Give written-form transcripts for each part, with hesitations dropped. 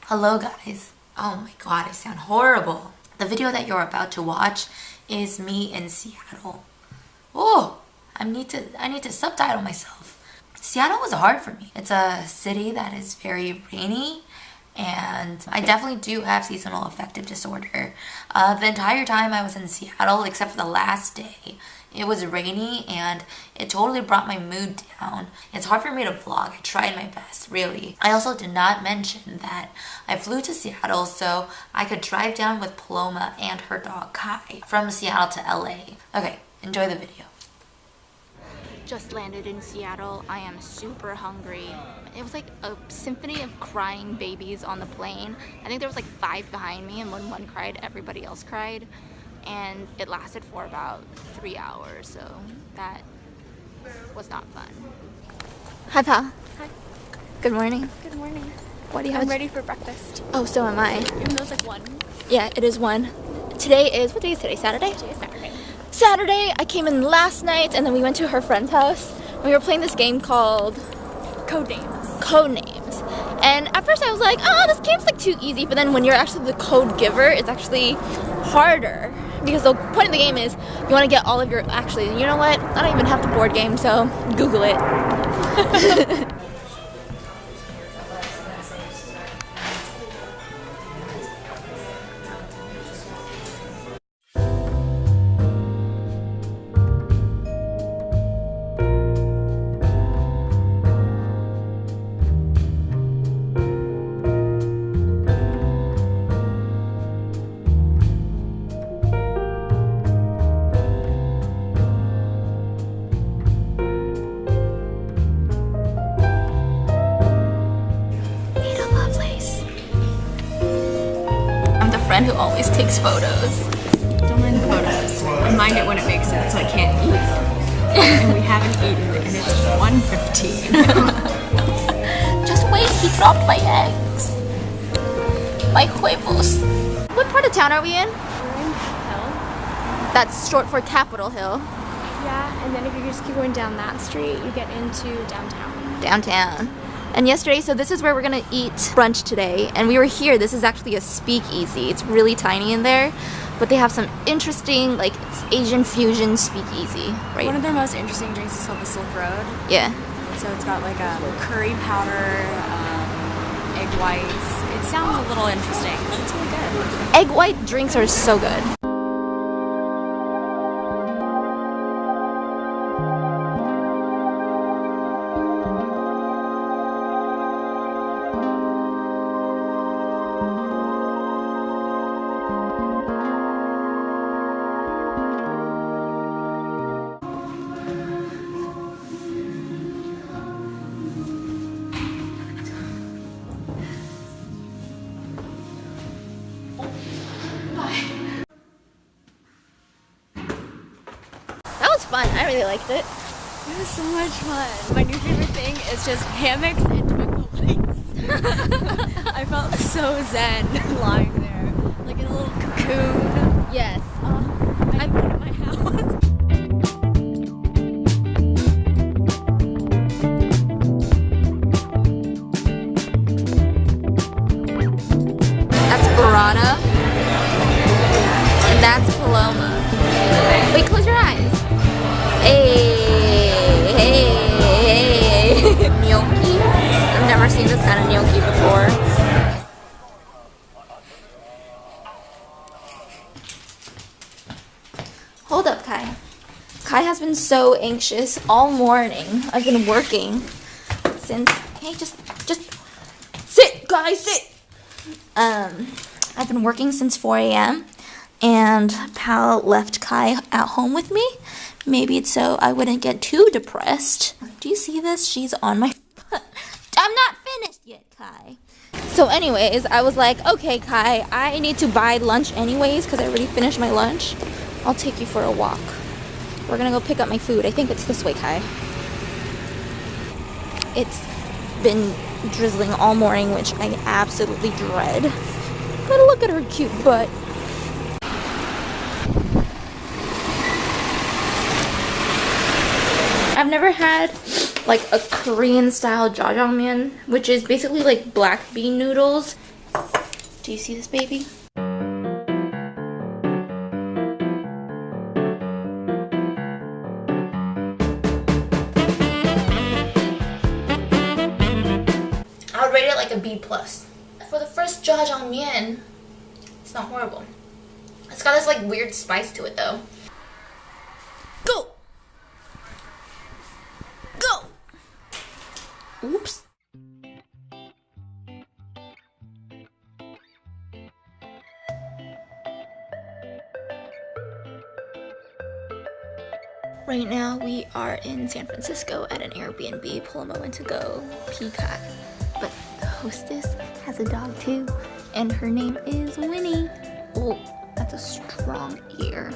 Hello guys. Oh my god, I sound horrible. The video that you're about to watch is me in Seattle. Oh, I need to subtitle myself. Seattle was hard for me. It's a city that is very rainy, and I definitely do have seasonal affective disorder. The entire time I was in Seattle, except for the last day, it was rainy and it totally brought my mood down. It's hard for me to vlog. I tried my best, really. I also did not mention that I flew to Seattle so I could drive down with Paloma and her dog Kai from Seattle to LA. Okay, enjoy the video. Just landed in Seattle. I am super hungry. It was like a symphony of crying babies on the plane. I think there was like 5 behind me, and when one cried, everybody else cried. And it lasted for about 3 hours, so that was not fun. Hi, pal. Hi. Good morning. Good morning. What do you have? I'm ready for breakfast. Oh, so am I. Even though it's like 1. Yeah, it is 1. Today is, what day is today? Saturday? Today is Saturday. Saturday, I came in last night, and then we went to her friend's house. We were playing this game called Codenames. Codenames. And at first I was like, oh, this game's like too easy, but then when you're actually the code giver, it's actually harder. Because the point of the game is you want to get all of your, actually, you know what? I don't even have the board game, so Google it. Friend who always takes photos. Don't mind the photos. I mind it when it makes it so I can't eat. And we haven't eaten and it's 1:15. Just wait, he dropped my eggs. My huevos. What part of town are we in? We're in Hill. That's short for Capitol Hill. Yeah, and then if you just keep going down that street, you get into downtown. Downtown. And yesterday, so this is where we're gonna eat brunch today. And we were here, this is actually a speakeasy. It's really tiny in there, but they have some interesting, like, it's Asian fusion speakeasy, right? One of their most interesting drinks is called the Silk Road. Yeah. So it's got like curry powder, egg whites. It sounds a little interesting, but it's really good. Egg white drinks are so good. Fun. I really liked it. It was so much fun. My new favorite thing is just hammocks and twinkle lights. I felt so zen lying there, like in a little cocoon. Yes. I put it in my house. That's Barada. And that's Paloma. Wait, close your eyes. Hey, hey, hey. Gnocchi? I've never seen this kind of gnocchi before. Hold up, Kai. Kai has been so anxious all morning. I've been working since, hey, just sit, Kai, sit. I've been working since 4 a.m. and Pal left Kai at home with me. Maybe it's so I wouldn't get too depressed. Do you see this? She's on my foot. I'm not finished yet, Kai. So anyways, I was like, okay, Kai, I need to buy lunch anyways because I already finished my lunch. I'll take you for a walk. We're gonna go pick up my food. I think it's this way, Kai. It's been drizzling all morning, which I absolutely dread. But look at her cute butt. I've never had like a Korean style jjajangmyeon, which is basically like black bean noodles Do you see this baby? I would rate it like a B+. For the first jjajangmyeon, it's not horrible. It's got this like weird spice to it though. Go! Go! Oops. Right now we are in San Francisco at an Airbnb. Paloma went to go peacock, but the hostess has a dog too, and her name is Winnie. Oh, that's a strong ear.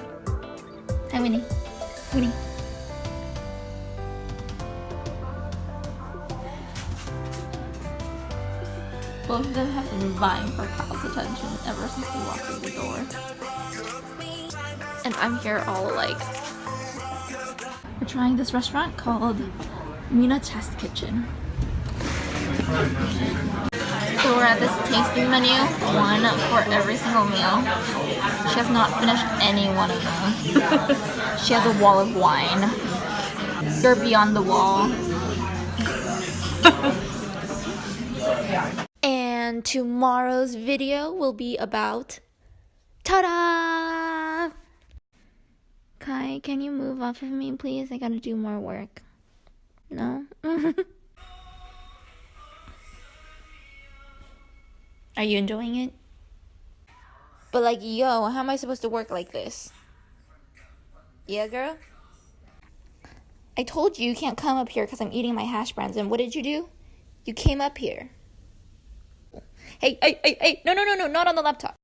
Hi, Winnie. Winnie. Both of them have been vying for Kyle's attention ever since we walked through the door. And I'm here all like, we're trying this restaurant called Mina Test Kitchen. So we're at this tasting menu, one for every single meal. She has not finished any one of them. She has a wall of wine. You're beyond the wall. And tomorrow's video will be about, ta-da! Kai, can you move off of me, please? I gotta do more work. No? Are you enjoying it? But like, yo, how am I supposed to work like this? Yeah, girl? I told you can't come up here because I'm eating my hash browns, and what did you do? You came up here. Hey, no, not on the laptop.